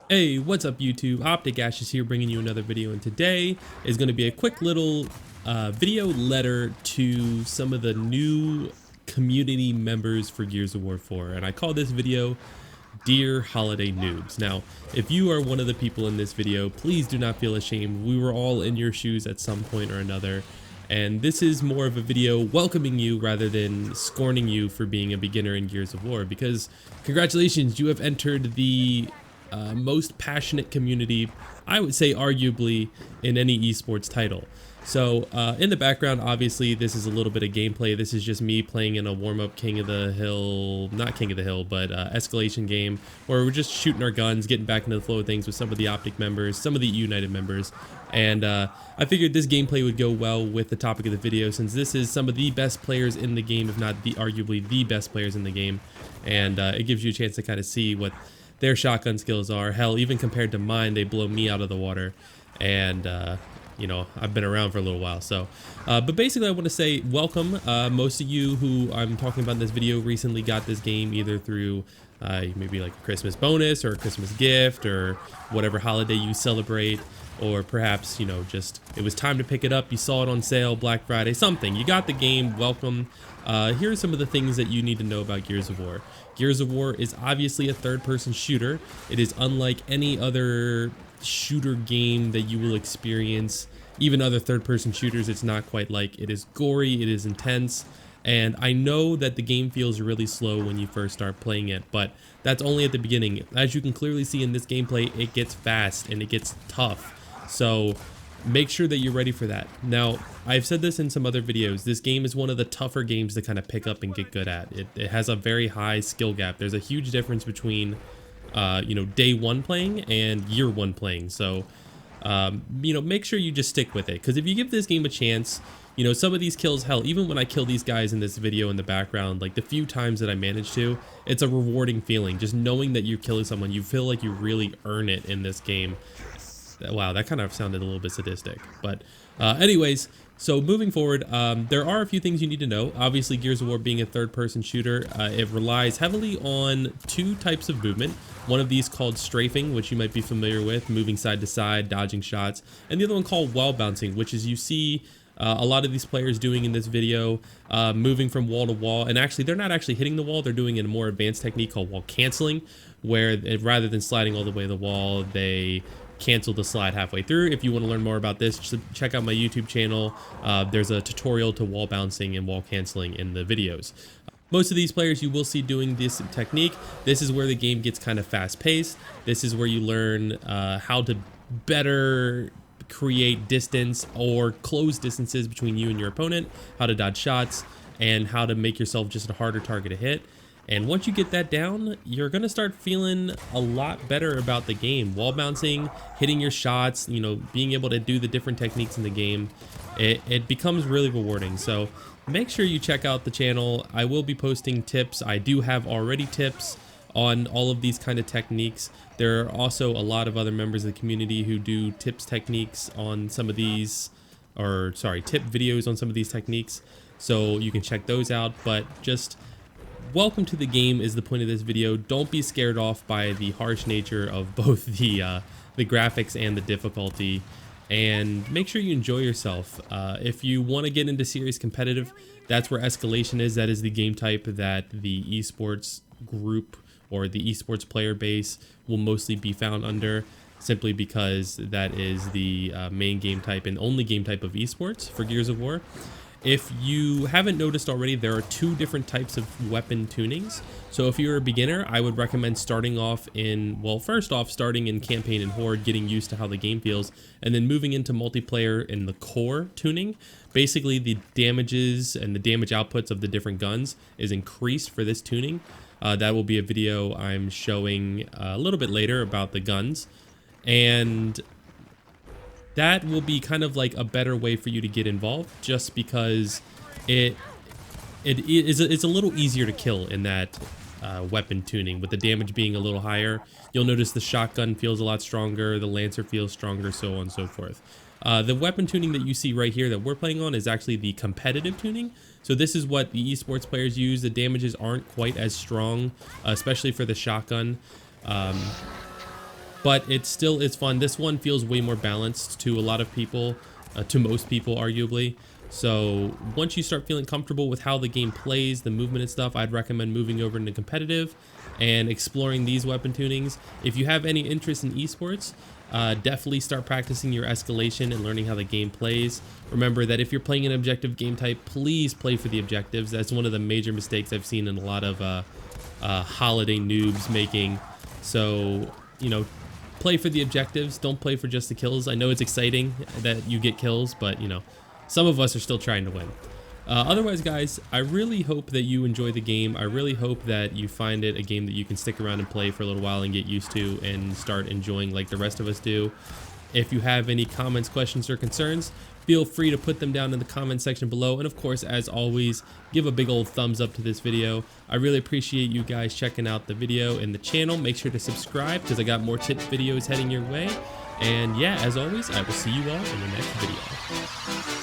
Hey, what's up YouTube? thyAshes here bringing you another video, and today is going to be a quick little video letter to some of the new community members for Gears of War 4, and I call this video Dear Holiday Noobs. Now, if you are one of the people in this video, please do not feel ashamed. We were all in your shoes at some point or another, and this is more of a video welcoming you rather than scorning you for being a beginner in Gears of War, because congratulations, you have entered the most passionate community, I would say arguably, in any esports title. So in the background, obviously this is a little bit of gameplay. This is just me playing in a warm-up King of the Hill, not King of the Hill, but escalation game, where we're just shooting our guns, getting back into the flow of things with some of the OpTic members, some of the United members. And I figured this gameplay would go well with the topic of the video, since this is some of the best players in the game, if not the arguably the best players in the game. And it gives you a chance to kind of see what their shotgun skills are. Hell, even compared to mine, they blow me out of the water. And you know, I've been around for a little while. So but basically I want to say welcome. Most of you who I'm talking about in this video recently got this game either through maybe like a Christmas bonus or a Christmas gift or whatever holiday you celebrate, or perhaps, you know, just it was time to pick it up, you saw it on sale, Black Friday, something. You got the game, welcome. Here are some of the things that you need to know about Gears of War. Gears of War is obviously a third-person shooter. It is unlike any other shooter game that you will experience. Even other third-person shooters, it's not quite like. It is gory, it is intense, and I know that the game feels really slow when you first start playing it, but that's only at the beginning. As you can clearly see in this gameplay, it gets fast and it gets tough. So make sure that you're ready for that. Now, I've said this in some other videos, this game is one of the tougher games to kind of pick up and get good at. It has a very high skill gap. There's a huge difference between, you know, day one playing and year one playing. So, you know, make sure you just stick with it. Because if you give this game a chance, you know, some of these kills, hell, even when I kill these guys in this video in the background, like the few times that I manage to, it's a rewarding feeling. Just knowing that you're killing someone, you feel like you really earn it in this game. Wow, that kind of sounded a little bit sadistic, but anyways, so moving forward, there are a few things you need to know. Obviously, Gears of War being a third-person shooter, it relies heavily on two types of movement. One of these called strafing, which you might be familiar with, moving side to side, dodging shots, and the other one called wall bouncing, which is you see a lot of these players doing in this video, moving from wall to wall, and actually they're not actually hitting the wall, they're doing a more advanced technique called wall canceling, where rather than sliding all the way to the wall, they cancel the slide halfway through. If you want to learn more about this, just check out my YouTube channel. There's a tutorial to wall bouncing and wall canceling in the videos. Most of these players you will see doing this technique. This is where the game gets kind of fast paced. This is where you learn how to better create distance or close distances between you and your opponent, how to dodge shots, and how to make yourself just a harder target to hit. And once you get that down, you're going to start feeling a lot better about the game. Wall bouncing, hitting your shots, you know, being able to do the different techniques in the game, it becomes really rewarding. So make sure you check out the channel. I will be posting tips. I do have already tips on all of these kind of techniques. There are also a lot of other members of the community who do tips techniques on some of these, or sorry, tip videos on some of these techniques. So you can check those out, but just welcome to the game is the point of this video. Don't be scared off by the harsh nature of both the graphics and the difficulty, and make sure you enjoy yourself. If you want to get into serious competitive, that's where escalation is. That is the game type that the esports group or the esports player base will mostly be found under, simply because that is the main game type and only game type of esports for Gears of War. If you haven't noticed already, there are two different types of weapon tunings. So if you're a beginner, I would recommend starting off in, well, first off, starting in campaign and horde, getting used to how the game feels, and then moving into multiplayer in the core tuning. Basically, the damages and the damage outputs of the different guns is increased for this tuning. That will be a video I'm showing a little bit later about the guns. And that will be kind of like a better way for you to get involved, just because it's a little easier to kill in that weapon tuning, with the damage being a little higher. You'll notice the shotgun feels a lot stronger, the Lancer feels stronger, so on and so forth. The weapon tuning that you see right here that we're playing on is actually the competitive tuning. So this is what the esports players use. The damages aren't quite as strong, especially for the shotgun. but it still is fun. This one feels way more balanced to a lot of people, to most people arguably. So once you start feeling comfortable with how the game plays, the movement and stuff, I'd recommend moving over into competitive and exploring these weapon tunings. If you have any interest in esports, definitely start practicing your escalation and learning how the game plays. Remember that if you're playing an objective game type, please play for the objectives. That's one of the major mistakes I've seen in a lot of holiday noobs making. So, you know, play for the objectives. Don't play for just the kills. I know it's exciting that you get kills, but, you know, some of us are still trying to win. Otherwise, guys, I really hope that you enjoy the game. I really hope that you find it a game that you can stick around and play for a little while and get used to and start enjoying like the rest of us do. If you have any comments, questions, or concerns, feel free to put them down in the comment section below. And of course, as always, give a big old thumbs up to this video. I really appreciate you guys checking out the video and the channel. Make sure to subscribe because I got more tip videos heading your way. And yeah, as always, I will see you all in the next video.